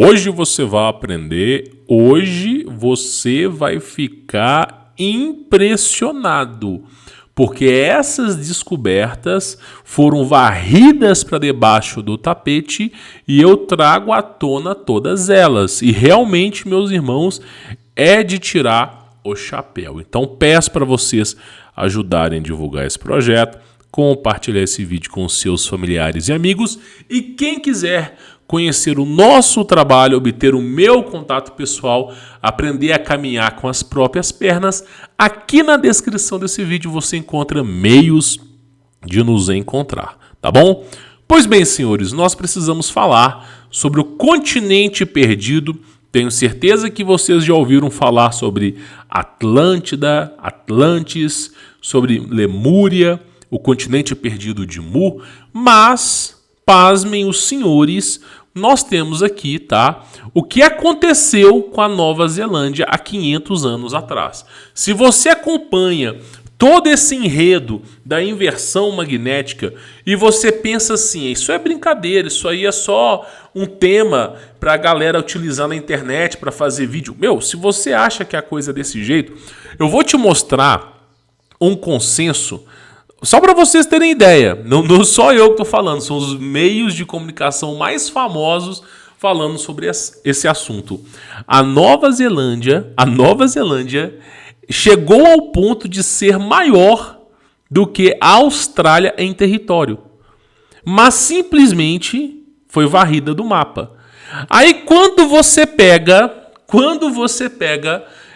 Hoje você vai aprender, hoje você vai ficar impressionado, porque essas descobertas foram varridas para debaixo do tapete e eu trago à tona todas elas. E realmente, meus irmãos, é de tirar o chapéu. Então peço para vocês ajudarem a divulgar esse projeto, compartilhar esse vídeo com seus familiares e amigos, e quem quiser conhecer o nosso trabalho, obter o meu contato pessoal, aprender a caminhar com as próprias pernas, aqui na descrição desse vídeo você encontra meios de nos encontrar, tá bom? Pois bem, senhores, nós precisamos falar sobre o continente perdido. Tenho certeza que vocês já ouviram falar sobre Atlântida, Atlantis, sobre Lemúria, o continente perdido de Mu, mas, pasmem os senhores, nós temos aqui, tá, o que aconteceu com a Nova Zelândia há 500 anos atrás. Se você acompanha todo esse enredo da inversão magnética e você pensa assim, isso é brincadeira, isso aí é só um tema para a galera utilizar na internet para fazer vídeo. Meu, se você acha que a coisa é desse jeito, eu vou te mostrar um consenso. Só para vocês terem ideia, não só eu que estou falando, são os meios de comunicação mais famosos falando sobre esse assunto. A Nova Zelândia chegou ao ponto de ser maior do que a Austrália em território, mas simplesmente foi varrida do mapa. Aí quando você pega,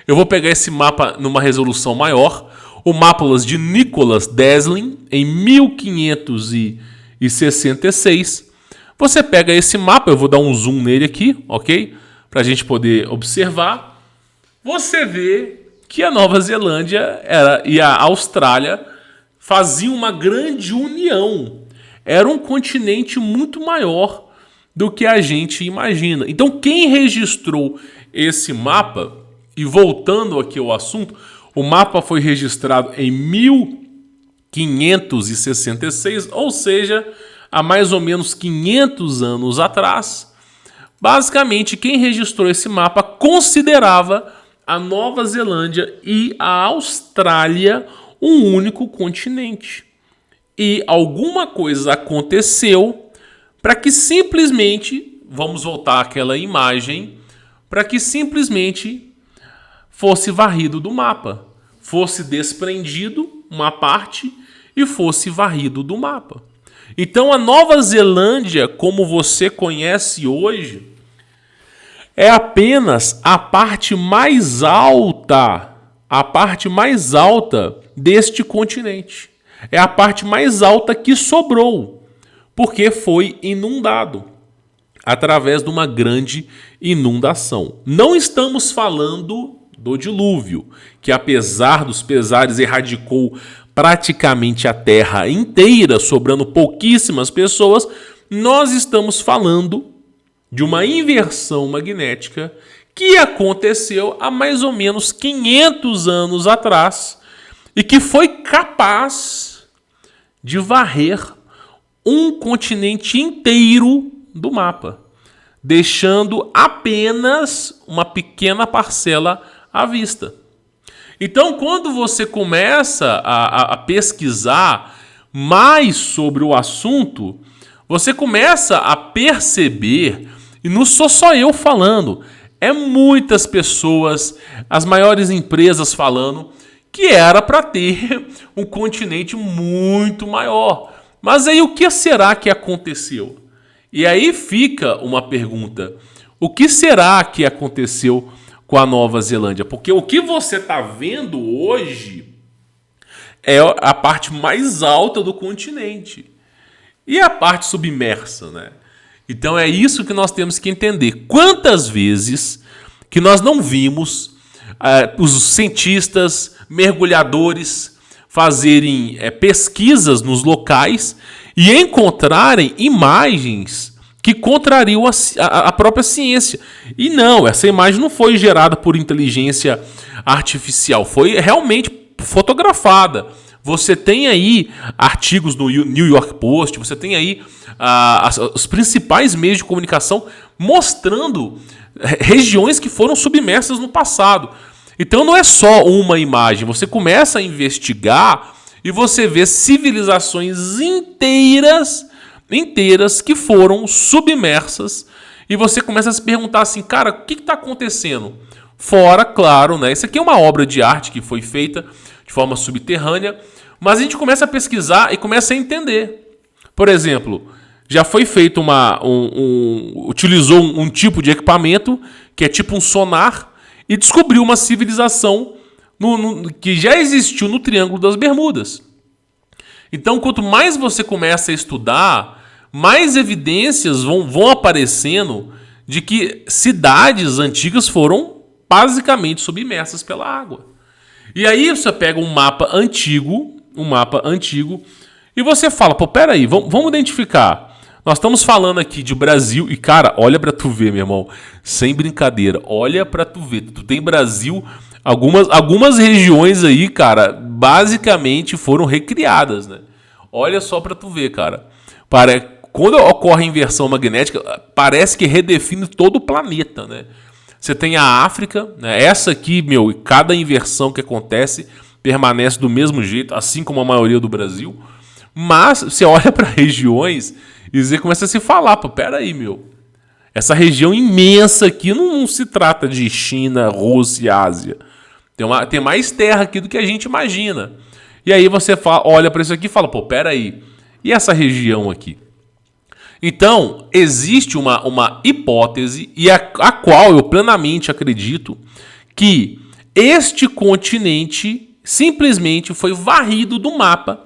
eu vou pegar esse mapa numa resolução maior, o mapa de Nicholas Deslin, em 1566. Você pega esse mapa, eu vou dar um zoom nele aqui, ok? Para a gente poder observar. Você vê que a Nova Zelândia e a Austrália faziam uma grande união. Era um continente muito maior do que a gente imagina. Então, quem registrou esse mapa, e voltando aqui ao assunto, o mapa foi registrado em 1566, ou seja, há mais ou menos 500 anos atrás. Basicamente, quem registrou esse mapa considerava a Nova Zelândia e a Austrália um único continente. E alguma coisa aconteceu para que simplesmente, vamos voltar àquela imagem, para que simplesmente fosse varrido do mapa, fosse desprendido uma parte e fosse varrido do mapa. Então a Nova Zelândia, como você conhece hoje, é apenas a parte mais alta deste continente. É a parte mais alta que sobrou, porque foi inundado através de uma grande inundação. Não estamos falando do dilúvio, que apesar dos pesares erradicou praticamente a terra inteira, sobrando pouquíssimas pessoas. Nós estamos falando de uma inversão magnética que aconteceu há mais ou menos 500 anos atrás e que foi capaz de varrer um continente inteiro do mapa, deixando apenas uma pequena parcela à vista. Então, quando você começa a pesquisar mais sobre o assunto, você começa a perceber, e não sou só eu falando, é muitas pessoas, as maiores empresas falando, que era para ter um continente muito maior. Mas aí o que será que aconteceu? E aí fica uma pergunta: o que será que aconteceu com a Nova Zelândia? Porque o que você está vendo hoje é a parte mais alta do continente e a parte submersa, né? Então é isso que nós temos que entender. Quantas vezes que nós não vimos os cientistas, mergulhadores fazerem pesquisas nos locais e encontrarem imagens que contrariam a própria ciência. E não, essa imagem não foi gerada por inteligência artificial, foi realmente fotografada, Você tem aí artigos no New York Post, você tem aí os principais meios de comunicação mostrando regiões que foram submersas no passado. Então não é só uma imagem, você começa a investigar e você vê civilizações inteiras que foram submersas e você começa a se perguntar assim, cara, o que está acontecendo? Fora, claro, né? Isso aqui é uma obra de arte que foi feita de forma subterrânea, mas a gente começa a pesquisar e começa a entender. Por exemplo, já foi feito utilizou um tipo de equipamento que é tipo um sonar e descobriu uma civilização que já existiu no Triângulo das Bermudas. Então, quanto mais você começa a estudar, mais evidências vão aparecendo de que cidades antigas foram basicamente submersas pela água. E aí você pega um mapa antigo, e você fala, pô, peraí, vamos identificar. Nós estamos falando aqui de Brasil, e cara, olha pra tu ver, meu irmão, sem brincadeira, olha pra tu ver, tu tem Brasil, algumas regiões aí, cara, basicamente foram recriadas, né? Olha só pra tu ver, cara. Quando ocorre a inversão magnética, parece que redefine todo o planeta, né? Você tem a África, né? Essa aqui, cada inversão que acontece permanece do mesmo jeito, assim como a maioria do Brasil. Mas você olha para regiões e você começa a se falar, pô, peraí, essa região imensa aqui não se trata de China, Rússia e Ásia. Tem mais terra aqui do que a gente imagina. E aí você olha para isso aqui e fala, pô, peraí, e essa região aqui? Então, existe uma hipótese, e a qual eu plenamente acredito, que este continente simplesmente foi varrido do mapa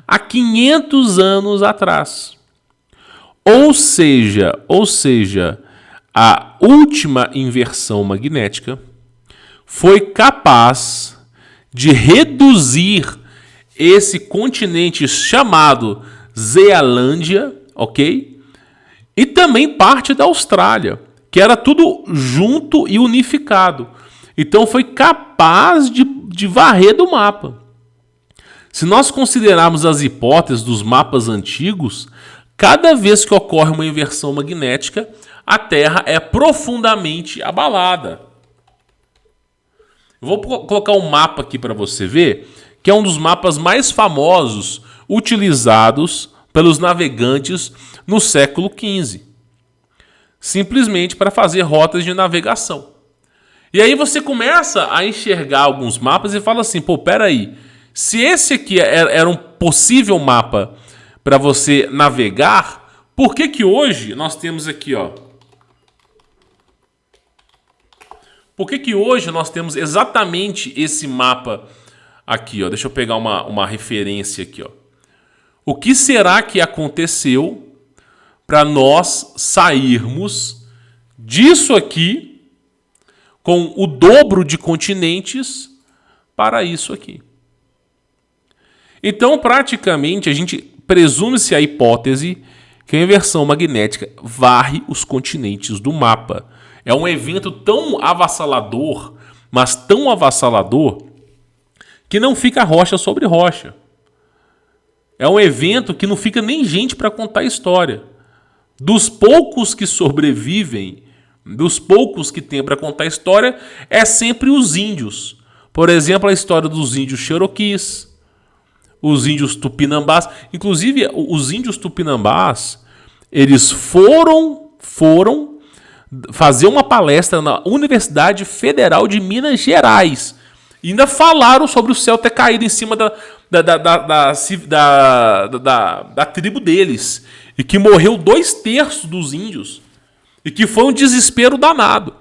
há 500 anos atrás. Ou seja, a última inversão magnética foi capaz de reduzir esse continente chamado Zealândia, ok? E também parte da Austrália, que era tudo junto e unificado. Então foi capaz de varrer do mapa. Se nós considerarmos as hipóteses dos mapas antigos, cada vez que ocorre uma inversão magnética, a Terra é profundamente abalada. Eu vou colocar um mapa aqui para você ver, que é um dos mapas mais famosos utilizados pelos navegantes no século XV. Simplesmente para fazer rotas de navegação. E aí você começa a enxergar alguns mapas e fala assim, pô, peraí, se esse aqui era um possível mapa para você navegar, por que hoje nós temos aqui, ó? Por que hoje nós temos exatamente esse mapa aqui, ó? Deixa eu pegar uma referência aqui, ó. O que será que aconteceu para nós sairmos disso aqui com o dobro de continentes para isso aqui? Então, praticamente, a gente presume-se a hipótese que a inversão magnética varre os continentes do mapa. É um evento tão avassalador, mas tão avassalador, que não fica rocha sobre rocha. É um evento que não fica nem gente para contar a história. Dos poucos que sobrevivem, dos poucos que tem para contar a história, é sempre os índios. Por exemplo, a história dos índios Cherokees, os índios Tupinambás. Inclusive, os índios Tupinambás, eles foram fazer uma palestra na Universidade Federal de Minas Gerais. E ainda falaram sobre o céu ter caído em cima da tribo deles. E que morreu 2/3 dos índios. E que foi um desespero danado.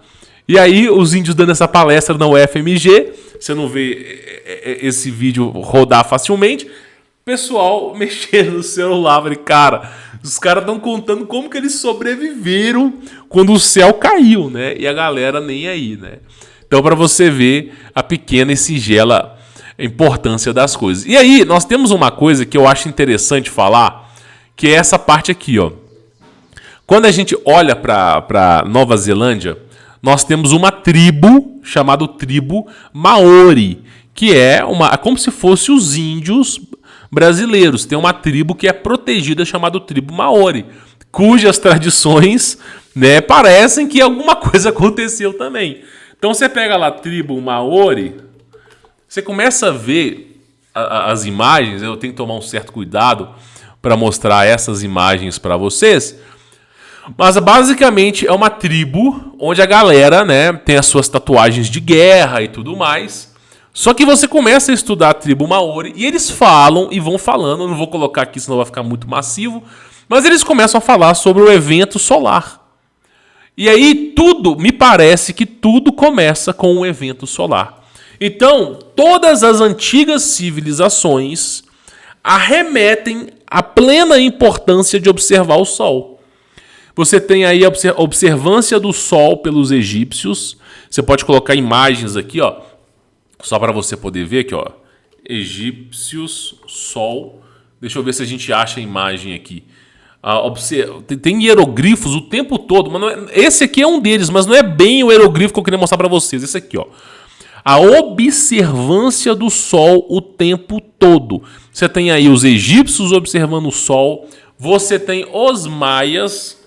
E aí os índios dando essa palestra na UFMG, você não vê esse vídeo rodar facilmente, pessoal mexendo no celular, falei, cara, os caras estão contando como que eles sobreviveram quando o céu caiu, né? E a galera nem aí, né? Então, para você ver a pequena e singela importância das coisas. E aí, nós temos uma coisa que eu acho interessante falar, que é essa parte aqui, ó. Quando a gente olha para Nova Zelândia, nós temos uma tribo chamada tribo Maori, que é como se fosse os índios brasileiros. Tem uma tribo que é protegida chamada tribo Maori, cujas tradições, né, parecem que alguma coisa aconteceu também. Então você pega lá a tribo Maori, você começa a ver as imagens. Eu tenho que tomar um certo cuidado para mostrar essas imagens para vocês. Mas basicamente é uma tribo onde a galera, né, tem as suas tatuagens de guerra e tudo mais. Só que você começa a estudar a tribo Maori e eles falam e vão falando. Eu não vou colocar aqui, senão vai ficar muito massivo. Mas eles começam a falar sobre o evento solar. E aí me parece que tudo começa com o evento solar. Então, todas as antigas civilizações arremetem à plena importância de observar o Sol. Você tem aí a observância do Sol pelos egípcios. Você pode colocar imagens aqui, ó, só para você poder ver aqui, ó. Egípcios, Sol. Deixa eu ver se a gente acha a imagem aqui. Tem hieroglifos o tempo todo, mas esse aqui é um deles, mas não é bem o hieroglifo que eu queria mostrar para vocês. Esse aqui, ó. A observância do Sol o tempo todo. Você tem aí os egípcios observando o Sol. Você tem os maias.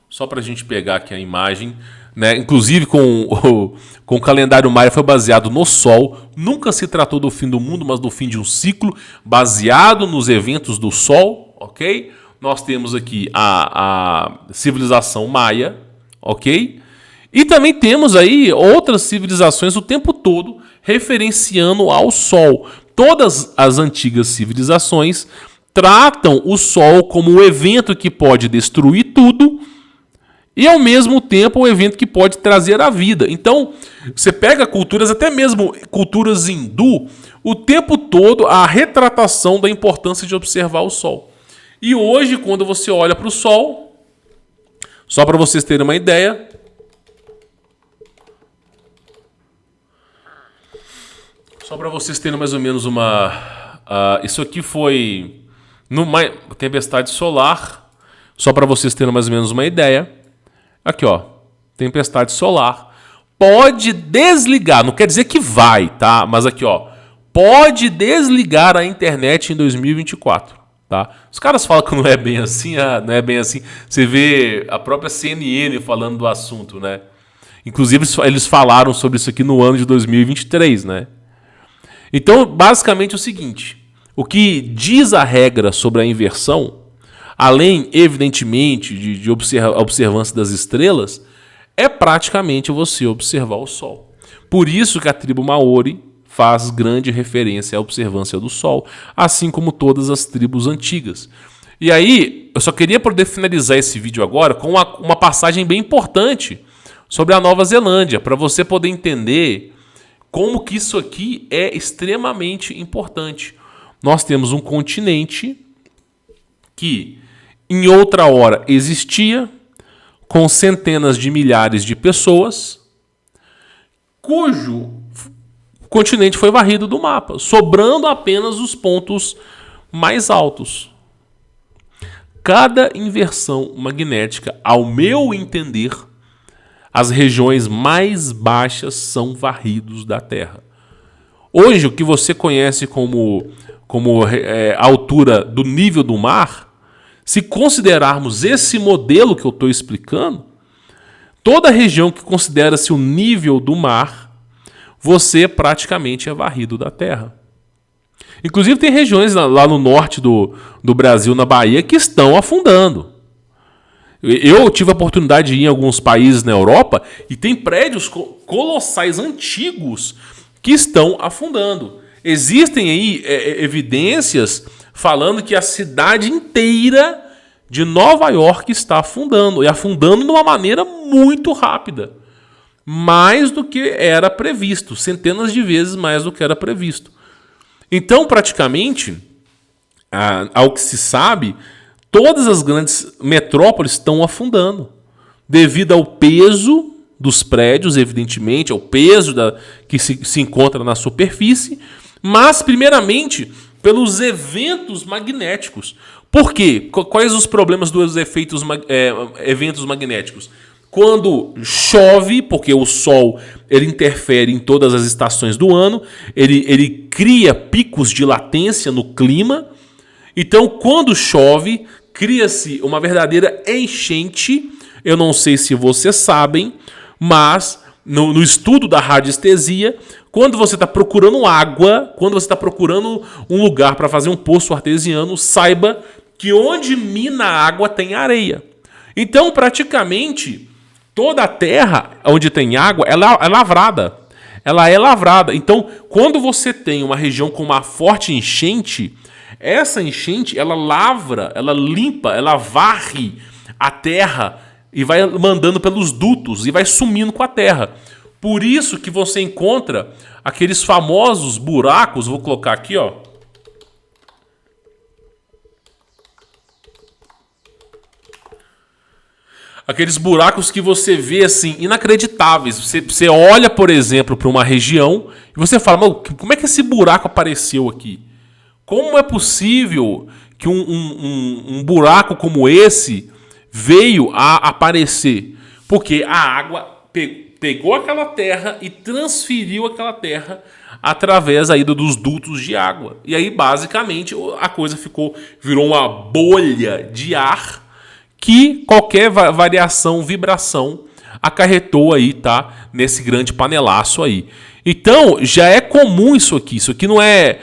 Só para a gente pegar aqui a imagem, né? Inclusive com o calendário maia foi baseado no Sol. Nunca se tratou do fim do mundo, mas do fim de um ciclo baseado nos eventos do Sol, ok? Nós temos aqui a civilização maia, ok? E também temos aí outras civilizações o tempo todo referenciando ao Sol. Todas as antigas civilizações tratam o Sol como um evento que pode destruir tudo e, ao mesmo tempo, um evento que pode trazer a vida. Então, você pega culturas, até mesmo culturas hindu, o tempo todo a retratação da importância de observar o Sol. E hoje, quando você olha para o Sol, só para vocês terem uma ideia, só para vocês terem mais ou menos isso aqui foi numa tempestade solar, só para vocês terem mais ou menos uma ideia. Aqui, ó, tempestade solar. Pode desligar, não quer dizer que vai, tá? Mas aqui, ó, pode desligar a internet em 2024, tá? Os caras falam que não é bem assim, não é bem assim. Você vê a própria CNN falando do assunto, né? Inclusive, eles falaram sobre isso aqui no ano de 2023, né? Então, basicamente é o seguinte, o que diz a regra sobre a inversão, além, evidentemente, de observância das estrelas, é praticamente você observar o Sol. Por isso que a tribo Maori faz grande referência à observância do Sol, assim como todas as tribos antigas. E aí, eu só queria poder finalizar esse vídeo agora com uma passagem bem importante sobre a Nova Zelândia, para você poder entender como que isso aqui é extremamente importante. Nós temos um continente que em outra hora existia, com centenas de milhares de pessoas, cujo continente foi varrido do mapa, sobrando apenas os pontos mais altos. Cada inversão magnética, ao meu entender, as regiões mais baixas são varridos da Terra. Hoje, o que você conhece como a altura do nível do mar, se considerarmos esse modelo que eu estou explicando, toda região que considera-se o nível do mar, você praticamente é varrido da Terra. Inclusive tem regiões lá no norte do Brasil, na Bahia, que estão afundando. Eu tive a oportunidade de ir em alguns países na Europa e tem prédios colossais antigos que estão afundando. Existem aí evidências falando que a cidade inteira de Nova York está afundando. E afundando de uma maneira muito rápida. Mais do que era previsto. Centenas de vezes mais do que era previsto. Então, praticamente, ao que se sabe, todas as grandes metrópoles estão afundando. Devido ao peso dos prédios, evidentemente, ao peso que se encontra na superfície. Mas, primeiramente, pelos eventos magnéticos. Por quê? Quais os problemas dos eventos magnéticos? Quando chove, porque o Sol ele interfere em todas as estações do ano, ele cria picos de latência no clima. Então, quando chove, cria-se uma verdadeira enchente. Eu não sei se vocês sabem, mas no estudo da radiestesia, quando você está procurando água, quando você está procurando um lugar para fazer um poço artesiano, saiba que onde mina a água tem areia. Então, praticamente, toda a terra onde tem água ela é lavrada. Ela é lavrada. Então, quando você tem uma região com uma forte enchente, essa enchente, ela lavra, ela limpa, ela varre a terra e vai mandando pelos dutos e vai sumindo com a terra. Por isso que você encontra aqueles famosos buracos, vou colocar aqui, ó. Aqueles buracos que você vê assim, inacreditáveis. Você olha, por exemplo, para uma região e você fala, como é que esse buraco apareceu aqui? Como é possível que um buraco como esse veio a aparecer? Porque a água pegou aquela terra e transferiu aquela terra através aí dos dutos de água. E aí, basicamente, a coisa virou uma bolha de ar que qualquer variação, vibração, acarretou aí, tá? Nesse grande panelaço aí. Então, já é comum isso aqui. Isso aqui não é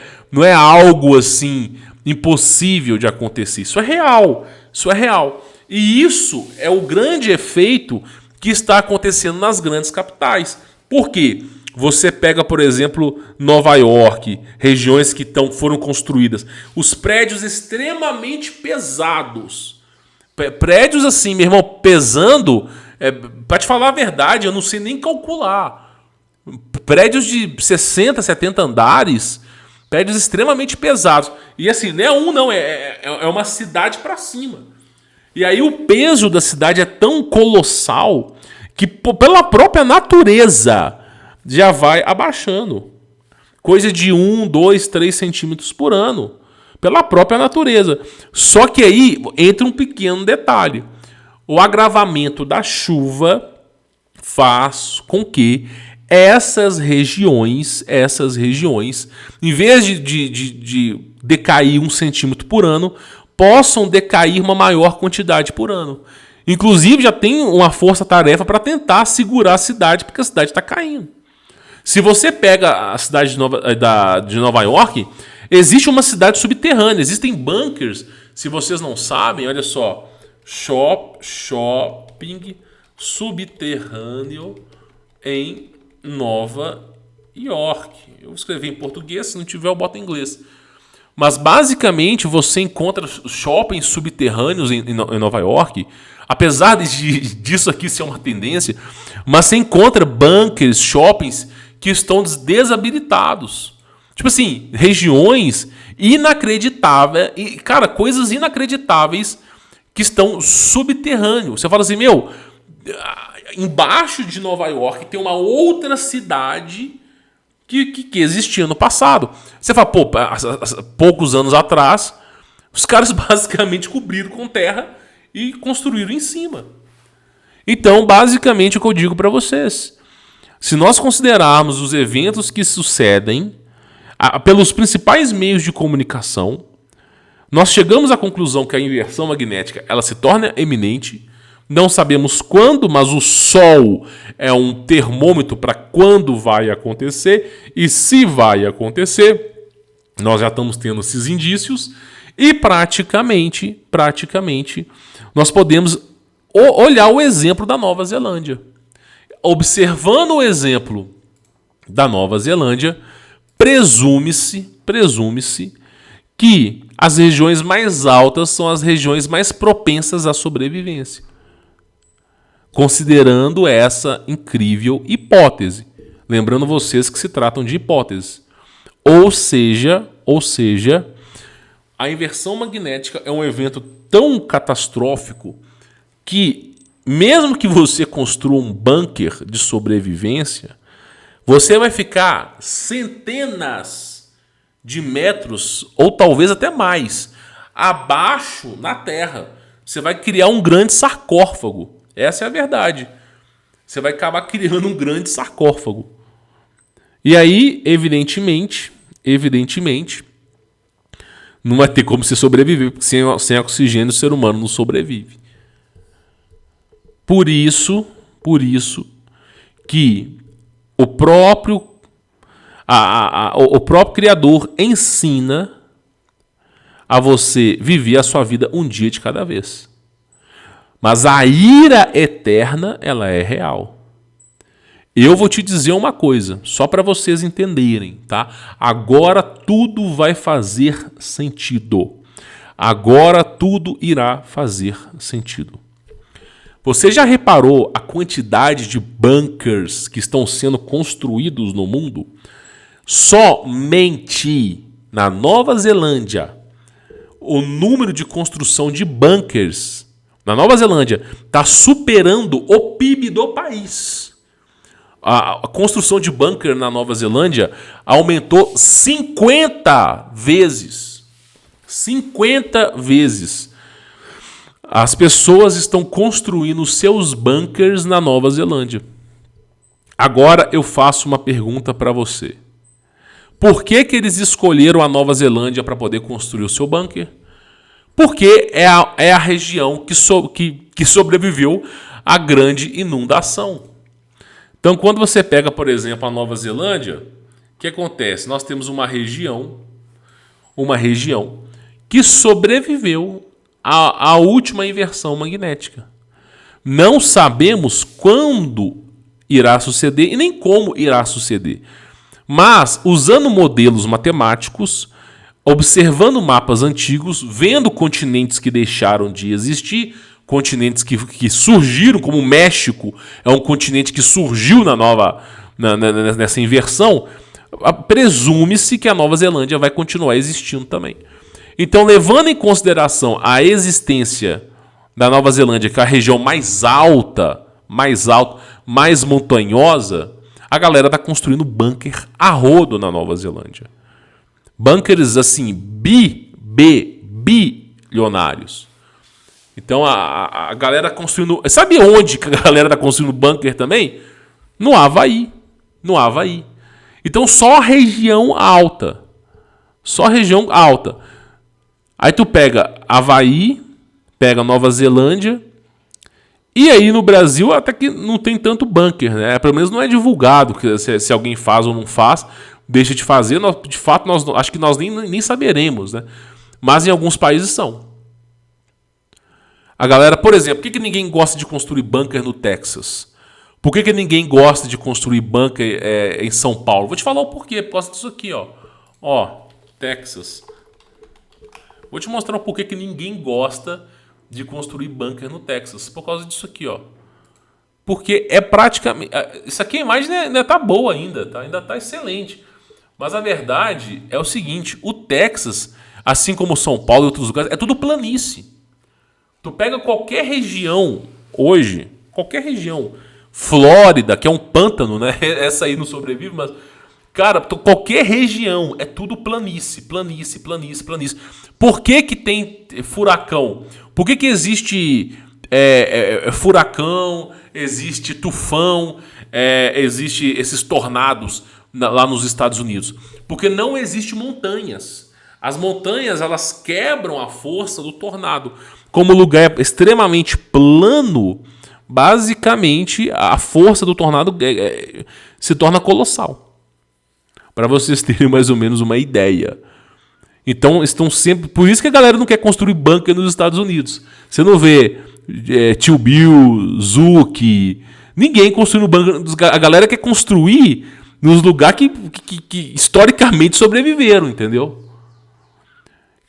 algo assim impossível de acontecer. Isso é real. Isso é real. E isso é o grande efeito que está acontecendo nas grandes capitais. Por quê? Você pega, por exemplo, Nova York, regiões que foram construídas, os prédios extremamente pesados. Prédios assim, meu irmão, pesando, para te falar a verdade, eu não sei nem calcular. Prédios de 60, 70 andares, prédios extremamente pesados. E assim, não é não, é uma cidade para cima. E aí o peso da cidade é tão colossal que pela própria natureza já vai abaixando. Coisa de 1, 2, 3 centímetros por ano. Pela própria natureza. Só que aí entra um pequeno detalhe. O agravamento da chuva faz com que essas regiões, em vez de decair 1 centímetro por ano, possam decair uma maior quantidade por ano. Inclusive, já tem uma força-tarefa para tentar segurar a cidade, porque a cidade está caindo. Se você pega a cidade de Nova York, existe uma cidade subterrânea, existem bunkers. Se vocês não sabem, olha só. Shopping subterrâneo em Nova York. Eu vou escrever em português, se não tiver eu boto em inglês. Mas basicamente você encontra shoppings subterrâneos em Nova York. Apesar disso aqui ser uma tendência, mas você encontra bunkers, shoppings que estão desabilitados. Tipo assim, regiões inacreditáveis, e, cara, coisas inacreditáveis que estão subterrâneos. Você fala assim, embaixo de Nova York tem uma outra cidade que existia no passado. Você fala, poucos anos atrás, os caras basicamente cobriram com terra e construíram em cima. Então, basicamente, o que eu digo para vocês, se nós considerarmos os eventos que sucedem pelos principais meios de comunicação, nós chegamos à conclusão que a inversão magnética ela se torna eminente. Não sabemos quando, mas o Sol é um termômetro para quando vai acontecer. E se vai acontecer, nós já estamos tendo esses indícios. E praticamente, nós podemos olhar o exemplo da Nova Zelândia. Observando o exemplo da Nova Zelândia, presume-se que as regiões mais altas são as regiões mais propensas à sobrevivência. Considerando essa incrível hipótese. Lembrando vocês que se tratam de hipóteses. Ou seja, a inversão magnética é um evento tão catastrófico que, mesmo que você construa um bunker de sobrevivência, você vai ficar centenas de metros, ou talvez até mais, abaixo na Terra. Você vai criar um grande sarcófago. Essa é a verdade. Você vai acabar criando um grande sarcófago. E aí, evidentemente, não vai ter como você sobreviver, porque sem oxigênio o ser humano não sobrevive. Por isso que o próprio Criador ensina a você viver a sua vida um dia de cada vez. Mas a ira eterna, ela é real. Eu vou te dizer uma coisa, só para vocês entenderem, tá? Agora tudo vai fazer sentido. Agora tudo irá fazer sentido. Você já reparou a quantidade de bunkers que estão sendo construídos no mundo? Somente na Nova Zelândia, o número de construção de bunkers na Nova Zelândia está superando o PIB do país. A construção de bunker na Nova Zelândia aumentou 50 vezes. 50 vezes. As pessoas estão construindo seus bunkers na Nova Zelândia. Agora eu faço uma pergunta para você. Por que eles escolheram a Nova Zelândia para poder construir o seu bunker? Porque é a região que sobreviveu à grande inundação. Então, quando você pega, por exemplo, a Nova Zelândia, o que acontece? Nós temos uma região que sobreviveu à última inversão magnética. Não sabemos quando irá suceder e nem como irá suceder. Mas, usando modelos matemáticos, observando mapas antigos, vendo continentes que deixaram de existir, continentes que surgiram, como o México é um continente que surgiu nessa inversão, presume-se que a Nova Zelândia vai continuar existindo também. Então, levando em consideração a existência da Nova Zelândia, que é a região mais alta, mais montanhosa, a galera está construindo bunker a rodo na Nova Zelândia. Bunkers assim, bilionários. Então a galera construindo... Sabe onde que a galera está construindo bunker também? No Havaí. Então só a região alta. Aí tu pega Havaí, pega Nova Zelândia, e aí no Brasil até que não tem tanto bunker, né? Pelo menos não é divulgado se alguém faz ou não faz, deixa de fazer. De fato, acho que nós nem saberemos, né? Mas em alguns países são. A galera, por exemplo, por que ninguém gosta de construir bunker no Texas? Por que ninguém gosta de construir bunker em São Paulo? Vou te falar o porquê, por causa disso aqui, ó. Ó, Texas. Vou te mostrar o porquê que ninguém gosta de construir bunker no Texas. Por causa disso aqui, ó. Porque é praticamente... Isso aqui a imagem ainda tá boa ainda, tá? Ainda tá excelente. Mas a verdade é o seguinte, o Texas, assim como São Paulo e outros lugares, é tudo planície. Tu pega qualquer região hoje, Flórida, que é um pântano, né? Essa aí não sobrevive, mas... Cara, qualquer região é tudo planície. Por que tem furacão? Por que existe furacão, existe tufão, existe esses tornados lá nos Estados Unidos? Porque não existe montanhas. As montanhas, elas quebram a força do tornado. Como o lugar é extremamente plano, basicamente a força do tornado se torna colossal. Para vocês terem mais ou menos uma ideia. Então, estão sempre... Por isso que a galera não quer construir bunker nos Estados Unidos. Você não vê Tio Bill, Zuki... Ninguém construindo bunker. A galera quer construir nos lugares que historicamente sobreviveram, entendeu?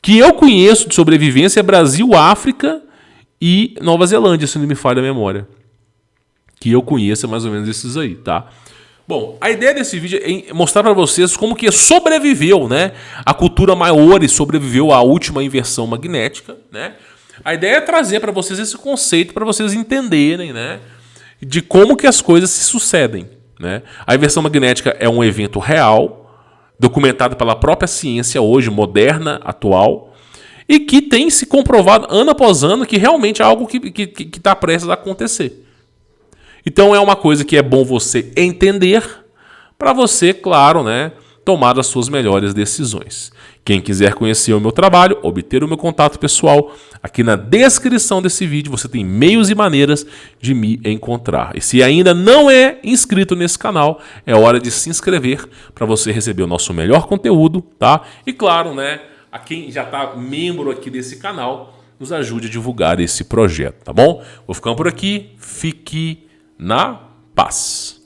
Que eu conheço de sobrevivência é Brasil, África e Nova Zelândia, se não me falha a memória. Que eu conheço é mais ou menos esses aí, tá? Bom, a ideia desse vídeo é mostrar para vocês como que sobreviveu, né? A cultura Maori sobreviveu à última inversão magnética, né? A ideia é trazer para vocês esse conceito para vocês entenderem, né? De como que as coisas se sucedem, né? A inversão magnética é um evento real, documentado pela própria ciência hoje, moderna, atual, e que tem se comprovado ano após ano que realmente é algo que está prestes a acontecer. Então é uma coisa que é bom você entender para você, claro, né, tomar as suas melhores decisões. Quem quiser conhecer o meu trabalho, obter o meu contato pessoal, aqui na descrição desse vídeo você tem meios e maneiras de me encontrar. E se ainda não é inscrito nesse canal, é hora de se inscrever para você receber o nosso melhor conteúdo, tá? E claro, né, a quem já está membro aqui desse canal, nos ajude a divulgar esse projeto, tá bom? Vou ficando por aqui, fique na paz.